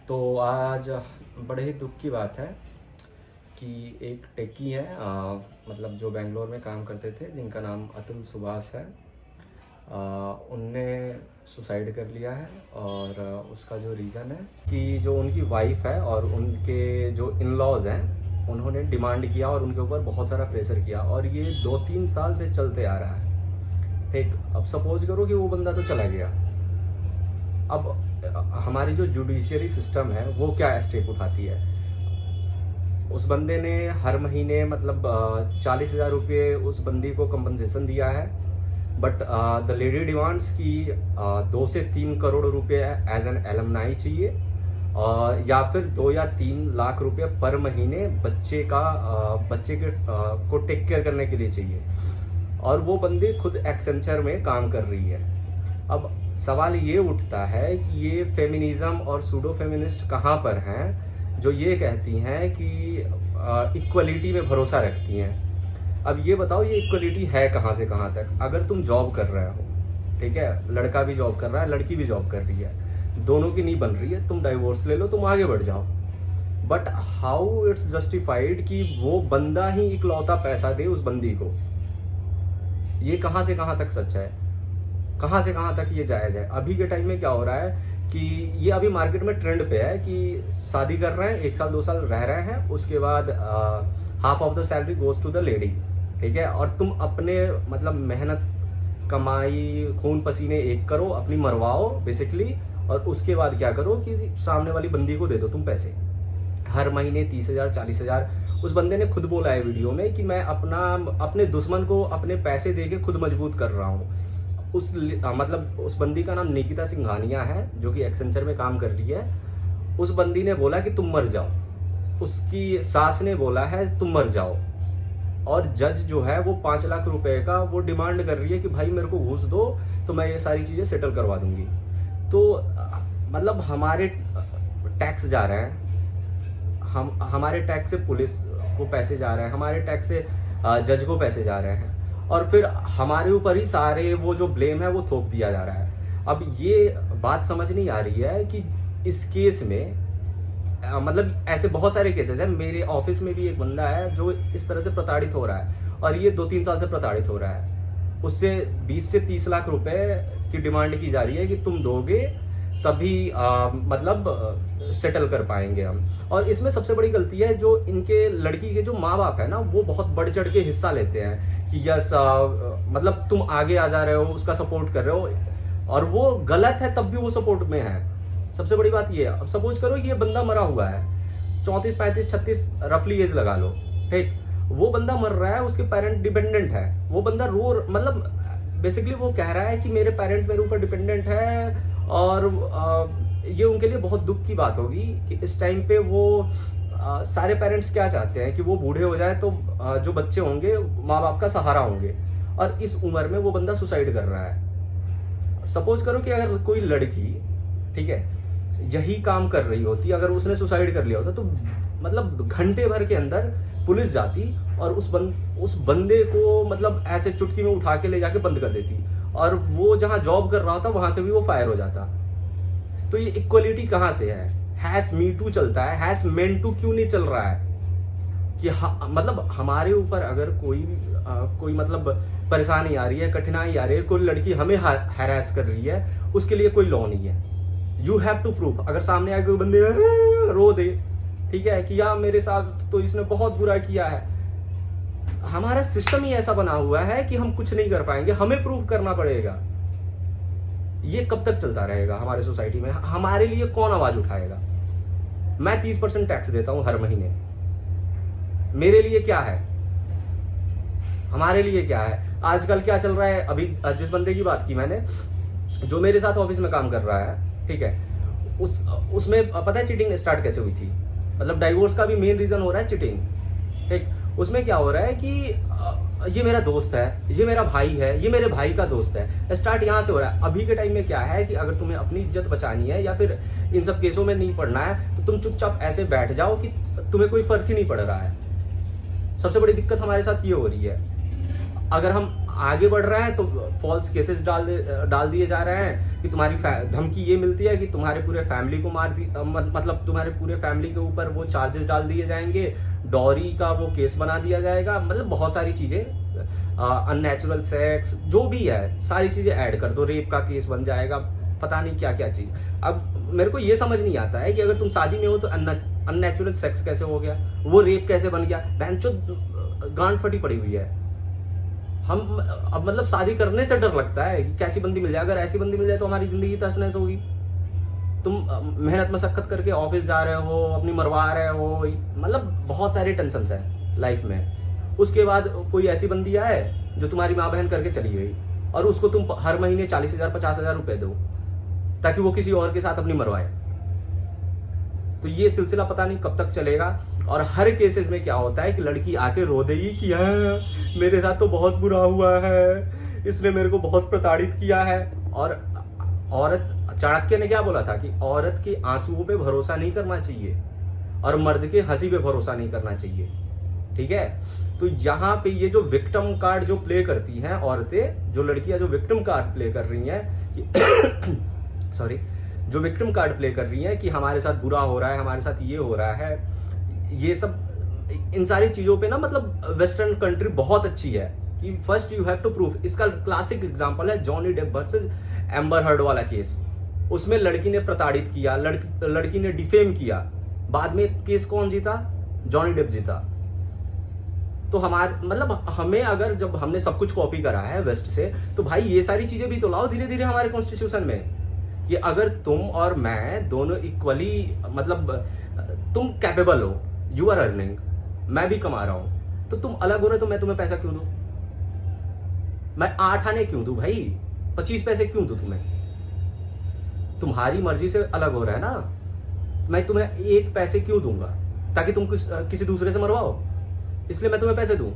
तो आज बड़े ही दुख की बात है कि एक टेकी है, मतलब जो बेंगलोर में काम करते थे, जिनका नाम अतुल सुभाष है। उनने सुसाइड कर लिया है। और उसका जो रीज़न है कि जो उनकी वाइफ है और उनके जो इन लॉज़ हैं, उन्होंने डिमांड किया और उनके ऊपर बहुत सारा प्रेशर किया, और ये 2-3 साल से चलते आ रहा है। ठीक, अब सपोज करो कि वो बंदा तो चला गया। अब हमारी जो जुडिशियरी सिस्टम है वो क्या स्टेप उठाती है। उस बंदे ने हर महीने मतलब 40,000 रुपये उस बंदी को कंपनसेशन दिया है, बट द लेडी डिमांड्स की 2 से 3 करोड़ रुपये एज एन एलमनाई चाहिए, और या फिर 2 या 3 लाख रुपये पर महीने बच्चे के को टेक केयर करने के लिए चाहिए। और वो बंदी खुद एक्सेंचर में काम कर रही है। अब सवाल ये उठता है कि ये फेमिनिज्म और सूडो फेमिनिस्ट कहाँ पर हैं जो ये कहती हैं कि इक्वलिटी में भरोसा रखती हैं। अब ये बताओ, ये इक्वलिटी है कहाँ से कहाँ तक। अगर तुम जॉब कर रहे हो, ठीक है, लड़का भी जॉब कर रहा है, लड़की भी जॉब कर रही है, दोनों की नहीं बन रही है, तुम डाइवोर्स ले लो, तुम आगे बढ़ जाओ। बट हाउ इट्स जस्टिफाइड कि वो बंदा ही इकलौता पैसा दे उस बंदी को। ये कहाँ से कहाँ तक सच है, कहाँ से कहाँ तक ये जायज़ है। अभी के टाइम में क्या हो रहा है कि ये अभी मार्केट में ट्रेंड पे है कि शादी कर रहे हैं, 1 साल 2 साल रह रहे हैं, उसके बाद half of the salary goes to the lady, ठीक है। और तुम अपने मतलब मेहनत कमाई खून पसीने एक करो, अपनी मरवाओ बेसिकली, और उसके बाद क्या करो कि सामने वाली बंदी को दे दो तुम पैसे हर महीने 30,000 40,000। उस बंदे ने खुद बोला है वीडियो में कि मैं अपने दुश्मन को अपने पैसे दे के खुद मजबूत कर रहा हूँ। उस बंदी का नाम निकिता सिंघानिया है, जो कि एक्सेंचर में काम कर रही है। उस बंदी ने बोला कि तुम मर जाओ, उसकी सास ने बोला है तुम मर जाओ, और जज जो है वो 5 लाख रुपए का वो डिमांड कर रही है कि भाई मेरे को घूस दो तो मैं ये सारी चीज़ें सेटल करवा दूंगी। तो मतलब हमारे टैक्स जा रहे हैं, हमारे टैक्स से पुलिस को पैसे जा रहे हैं, हमारे टैक्स से जज को पैसे जा रहे हैं, और फिर हमारे ऊपर ही सारे वो जो ब्लेम है वो थोप दिया जा रहा है। अब ये बात समझ नहीं आ रही है कि इस केस में मतलब ऐसे बहुत सारे केसेस हैं। मेरे ऑफिस में भी एक बंदा है जो इस तरह से प्रताड़ित हो रहा है, और ये 2-3 साल से प्रताड़ित हो रहा है। उससे 20 से 30 लाख रुपए की डिमांड की जा रही है कि तुम दोगे तभी मतलब सेटल कर पाएंगे हम। और इसमें सबसे बड़ी गलती है जो इनके लड़की के जो माँ बाप है ना, वो बहुत बढ़ चढ़ के हिस्सा लेते हैं कि यस मतलब तुम आगे आ जा रहे हो, उसका सपोर्ट कर रहे हो, और वो गलत है तब भी वो सपोर्ट में है। सबसे बड़ी बात ये है, अब सपोज करो ये बंदा मरा हुआ है, 34 35 36 रफली एज लगा लो, ठीक, वो बंदा मर रहा है, उसके पेरेंट डिपेंडेंट है, वो बंदा मतलब बेसिकली वो कह रहा है कि मेरे पेरेंट मेरे ऊपर डिपेंडेंट है, और ये उनके लिए बहुत दुख की बात होगी कि इस टाइम पे वो सारे पेरेंट्स क्या चाहते हैं कि वो बूढ़े हो जाए तो जो बच्चे होंगे माँ बाप का सहारा होंगे, और इस उम्र में वो बंदा सुसाइड कर रहा है। सपोज करो कि अगर कोई लड़की, ठीक है, यही काम कर रही होती, अगर उसने सुसाइड कर लिया होता तो मतलब घंटे भर के अंदर पुलिस जाती और उस बंदे को मतलब ऐसे चुटकी में उठा के ले जाके बंद कर देती, और वो जहाँ जॉब कर रहा था वहां से भी वो फायर हो जाता। तो ये इक्वलिटी कहाँ से है? हैस मी टू चलता है, हैस मेन टू क्यों नहीं चल रहा है? कि मतलब हमारे ऊपर अगर कोई मतलब परेशानी आ रही है, कठिनाई आ रही है, कोई लड़की हमें हैरेस कर रही है, उसके लिए कोई लॉ नहीं है। You have to prove. अगर सामने आके कोई बंदे रो दे, ठीक है, कि यार मेरे साथ तो इसने बहुत बुरा किया है, हमारा सिस्टम ही ऐसा बना हुआ है कि हम कुछ नहीं कर पाएंगे, हमें प्रूव करना पड़ेगा। ये कब तक चलता रहेगा हमारे सोसाइटी में? हमारे लिए कौन आवाज उठाएगा? मैं 30% टैक्स देता हूं हर महीने, मेरे लिए क्या है? हमारे लिए क्या है? आजकल क्या चल रहा है? अभी जिस बंदे की बात की मैंने, जो मेरे साथ ऑफिस में काम कर रहा है, ठीक है, उसमें पता है चीटिंग स्टार्ट कैसे हुई थी? मतलब डाइवोर्स का भी मेन रीजन हो रहा है चीटिंग, ठीक। उसमें क्या हो रहा है कि ये मेरा दोस्त है, ये मेरा भाई है, ये मेरे भाई का दोस्त है, स्टार्ट यहाँ से हो रहा है। अभी के टाइम में क्या है कि अगर तुम्हें अपनी इज्जत बचानी है या फिर इन सब केसों में नहीं पड़ना है, तो तुम चुपचाप ऐसे बैठ जाओ कि तुम्हें कोई फर्क ही नहीं पड़ रहा है। सबसे बड़ी दिक्कत हमारे साथ ये हो रही है। अगर हम आगे बढ़ रहा है तो फॉल्स केसेस डाल दिए जा रहे हैं कि तुम्हारी धमकी ये मिलती है कि तुम्हारे पूरे फैमिली को मतलब तुम्हारे पूरे फैमिली के ऊपर वो चार्जेस डाल दिए जाएंगे, डॉरी का वो केस बना दिया जाएगा, मतलब बहुत सारी चीज़ें, अननेचुरल सेक्स जो भी है सारी चीज़ें ऐड कर दो, रेप का केस बन जाएगा, पता नहीं क्या क्या चीज़। अब मेरे को ये समझ नहीं आता है कि अगर तुम शादी में हो तो अननेचुरल सेक्स कैसे हो गया, वो रेप कैसे बन गया, बहनचोद गांड फटी पड़ी हुई है। हम अब मतलब शादी करने से डर लगता है कि कैसी बंदी मिल जाए, अगर ऐसी बंदी मिल जाए तो हमारी जिंदगी तहस नहस होगी। तुम मेहनत मशक्कत करके ऑफिस जा रहे हो, अपनी मरवा रहे हो, मतलब बहुत सारे टेंशन है लाइफ में। उसके बाद कोई ऐसी बंदी आए जो तुम्हारी माँ बहन करके चली गई और उसको तुम हर महीने 40,000 50,000 रुपए दो ताकि वो किसी और के साथ अपनी मरवाए। तो ये सिलसिला पता नहीं कब तक चलेगा। और हर केसेस में क्या होता है कि लड़की आके रो देगी कि हाँ मेरे साथ तो बहुत बुरा हुआ है, इसने मेरे को बहुत प्रताड़ित किया है। और औरत, चाणक्य ने क्या बोला था कि औरत के आंसुओं पे भरोसा नहीं करना चाहिए और मर्द के हंसी पे भरोसा नहीं करना चाहिए, ठीक है। तो यहाँ पे ये जो विक्टिम कार्ड जो प्ले करती हैं औरतें, जो लड़कियां जो विक्टिम कार्ड प्ले कर रही हैं सॉरी जो विक्टिम कार्ड प्ले कर रही हैं कि हमारे साथ बुरा हो रहा है, हमारे साथ ये हो रहा है, ये सब इन सारी चीज़ों पे ना मतलब वेस्टर्न कंट्री बहुत अच्छी है कि first you have to proof. इसका क्लासिक एग्जांपल है Johnny Depp versus Amber Heard वाला केस। उसमें लड़की ने प्रताड़ित किया, लड़की ने डिफेम किया, बाद में केस कौन जीता? जॉनी डेप जीता। तो मतलब हमें अगर जब हमने सब कुछ कॉपी करा है वेस्ट से, तो भाई ये सारी चीजें भी तो लाओ धीरे धीरे हमारे कॉन्स्टिट्यूशन में कि अगर तुम और मैं दोनों इक्वली, मतलब तुम कैपेबल हो, यू आर अर्निंग, मैं भी कमा रहा हूं, तो तुम अलग हो रहे तो मैं तुम्हें पैसा क्यों दूं? मैं 8 आने क्यों दूं भाई? 25 पैसे क्यों दूं तुम्हें? तुम्हारी मर्जी से अलग हो रहा है ना, मैं तुम्हें 1 पैसे क्यों दूंगा ताकि तुम किसी दूसरे से मरवाओ, इसलिए मैं तुम्हें पैसे दूं।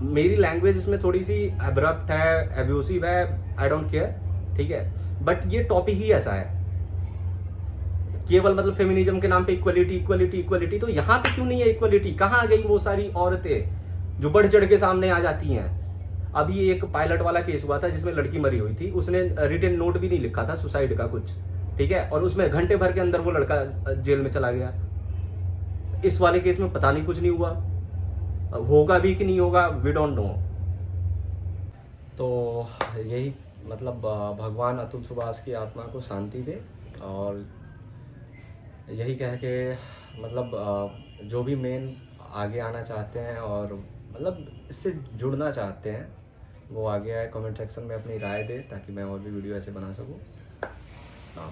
मेरी लैंग्वेज इसमें थोड़ी सी एब्रप्ट है, एब्यूसिव है, आई डोंट केयर, ठीक है, बट ये टॉपिक ही ऐसा है। केवल मतलब फेमिनिज्म के नाम पे इक्वलिटी इक्वलिटी इक्वलिटी, तो यहां पे क्यों नहीं है इक्वलिटी? कहां आ गई वो सारी औरतें जो बढ़ चढ़ के सामने आ जाती हैं? अभी एक पायलट वाला केस हुआ था जिसमें लड़की मरी हुई थी, उसने रिटन नोट भी नहीं लिखा था सुसाइड का कुछ, ठीक है, और उसमें घंटे भर के अंदर वो लड़का जेल में चला गया। इस वाले केस में पता नहीं कुछ नहीं हुआ, होगा भी कि नहीं होगा, वी डोंट नो। तो यही मतलब भगवान अतुल सुभाष की आत्मा को शांति दे, और यही कह के मतलब जो भी मेन आगे आना चाहते हैं और मतलब इससे जुड़ना चाहते हैं वो आगे आए, कमेंट सेक्शन में अपनी राय दे ताकि मैं और भी वीडियो ऐसे बना सकूं। हाँ।